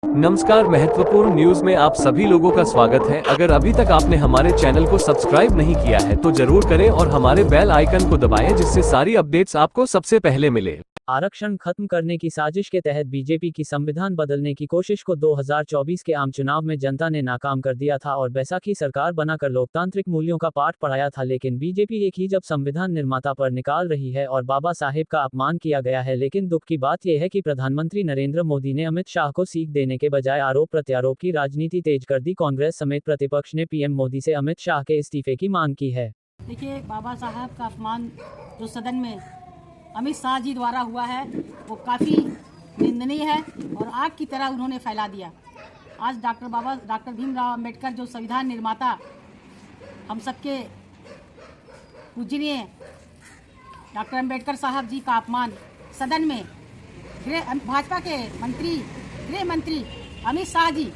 नमस्कार, महत्वपूर्ण न्यूज में आप सभी लोगों का स्वागत है। अगर अभी तक आपने हमारे चैनल को सब्सक्राइब नहीं किया है तो जरूर करें और हमारे बेल आइकन को दबाएं जिससे सारी अपडेट्स आपको सबसे पहले मिले। आरक्षण खत्म करने की साजिश के तहत बीजेपी की संविधान बदलने की कोशिश को 2024 के आम चुनाव में जनता ने नाकाम कर दिया था और बैसाखी सरकार बनाकर लोकतांत्रिक मूल्यों का पाठ पढ़ाया था। लेकिन बीजेपी एक ही जब संविधान निर्माता पर निकाल रही है और बाबा साहेब का अपमान किया गया है। लेकिन दुख की बात यह है कि प्रधानमंत्री नरेंद्र मोदी ने अमित शाह को सीख देने के बजाय आरोप प्रत्यारोप की राजनीति तेज कर दी। कांग्रेस समेत प्रतिपक्ष ने पीएम मोदी से अमित शाह के इस्तीफे की मांग की है। देखिए, बाबा साहब का अपमान जो सदन में अमित शाह जी द्वारा हुआ है वो काफ़ी निंदनीय है और आग की तरह उन्होंने फैला दिया। आज डॉक्टर भीमराव अंबेडकर जो संविधान निर्माता हम सबके पूजनीय डॉक्टर अंबेडकर साहब जी का अपमान सदन में भाजपा के गृह मंत्री अमित शाह जी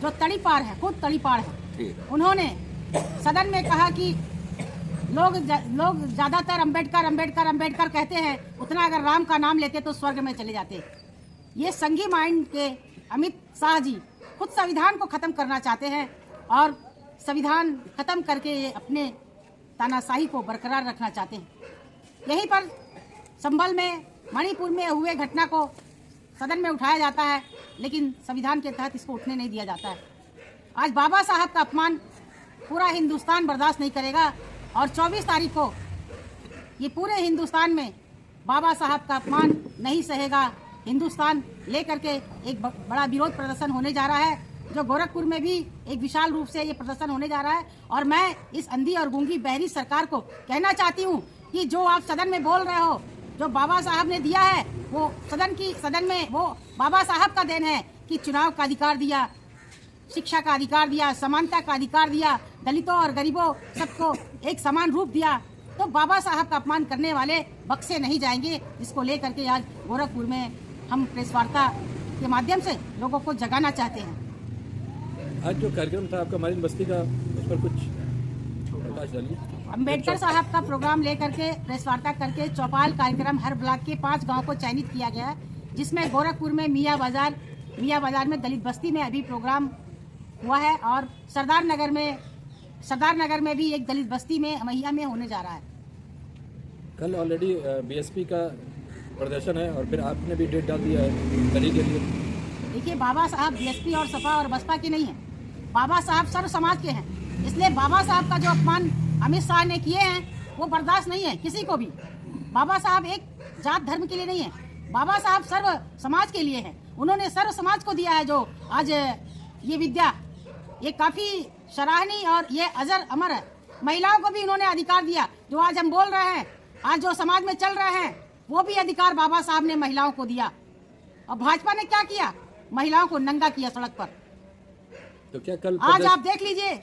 जो तड़ीपार है, खुद तड़ीपार है, उन्होंने सदन में कहा कि लोग ज़्यादातर अंबेडकर कहते हैं, उतना अगर राम का नाम लेते तो स्वर्ग में चले जाते। ये संघी माइंड के अमित शाह जी खुद संविधान को ख़त्म करना चाहते हैं और संविधान ख़त्म करके ये अपने तानाशाही को बरकरार रखना चाहते हैं। यहीं पर संभल में, मणिपुर में हुए घटना को सदन में उठाया जाता है, लेकिन संविधान के तहत इसको उठने नहीं दिया जाता है। आज बाबा साहब का अपमान पूरा हिंदुस्तान बर्दाश्त नहीं करेगा और 24 तारीख को ये पूरे हिंदुस्तान में बाबा साहब का अपमान नहीं सहेगा। हिंदुस्तान लेकर के एक बड़ा विरोध प्रदर्शन होने जा रहा है, जो गोरखपुर में भी एक विशाल रूप से ये प्रदर्शन होने जा रहा है। और मैं इस अंधी और गूंगी बहरी सरकार को कहना चाहती हूँ कि जो आप सदन में बोल रहे हो, जो बाबा साहब ने दिया है वो सदन में वो बाबा साहब का देन है कि चुनाव का अधिकार दिया, शिक्षा का अधिकार दिया, समानता का अधिकार दिया, दलितों और गरीबों सबको एक समान रूप दिया। तो बाबा साहब का अपमान करने वाले बख्शे नहीं जाएंगे, जिसको लेकर के आज गोरखपुर में हम प्रेस वार्ता के माध्यम से लोगों को जगाना चाहते हैं। आज जो कार्यक्रम था आपका मालिन बस्ती का, उस पर कुछ प्रकाश डालिए। अम्बेडकर साहब का प्रोग्राम लेकर के प्रेस वार्ता करके चौपाल कार्यक्रम हर ब्लॉक के 5 गाँव को चयनित किया गया है, जिसमें गोरखपुर में मियाँ बाजार में दलित बस्ती में अभी प्रोग्राम हुआ है और सरदार नगर में भी एक दलित बस्ती में महिया में होने जा रहा है। कल ऑलरेडी बीएसपी का प्रदर्शन है और फिर आपने भी डेट डाल दिया है कल के लिए। देखिए, बाबा साहब बीएसपी और सपा और बसपा के नहीं है, बाबा साहब सर्व समाज के हैं। इसलिए बाबा साहब का जो अपमान अमित शाह ने किए हैं वो बर्दाश्त नहीं है किसी को भी। बाबा साहब एक जात धर्म के लिए नहीं है, बाबा साहब सर्व समाज के लिए है। उन्होंने सर्व समाज को दिया है जो आज ये विद्या, ये काफ़ी सराहनीय और ये अजर अमर है। महिलाओं को भी उन्होंने अधिकार दिया, जो आज हम बोल रहे हैं, आज जो समाज में चल रहे हैं, वो भी अधिकार बाबा साहब ने महिलाओं को दिया। और भाजपा ने क्या किया? महिलाओं को नंगा किया सड़क पर। तो क्या कल आज आप देख लीजिए,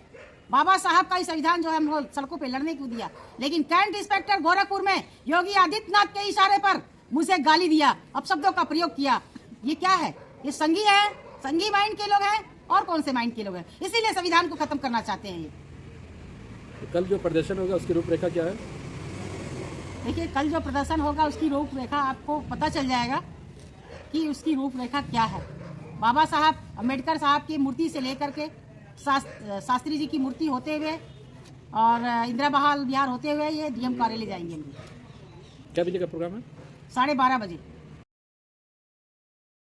बाबा साहब का संविधान जो है हम सड़कों पे लड़ने को दिया, लेकिन कैंट इंस्पेक्टर गोरखपुर में योगी आदित्यनाथ के इशारे पर मुझे गाली दिया, अपशब्दों का प्रयोग किया। ये क्या है? ये संघी है, संघी माइंड के लोग हैं और कौन से माइंड के लोग हैं, इसीलिए संविधान को खत्म करना चाहते हैं ये। तो कल जो प्रदर्शन होगा उसकी रूपरेखा क्या है? देखिए, कल जो प्रदर्शन होगा उसकी रूपरेखा आपको पता चल जाएगा कि उसकी रूपरेखा क्या है। बाबा साहब अम्बेडकर साहब की मूर्ति से लेकर के शास्त्री जी की मूर्ति होते हुए और इंदिरा बहाल विहार होते हुए ये डीएम कार्यालय जाएंगे। क्या बजे का प्रोग्राम है? 12:30 बजे।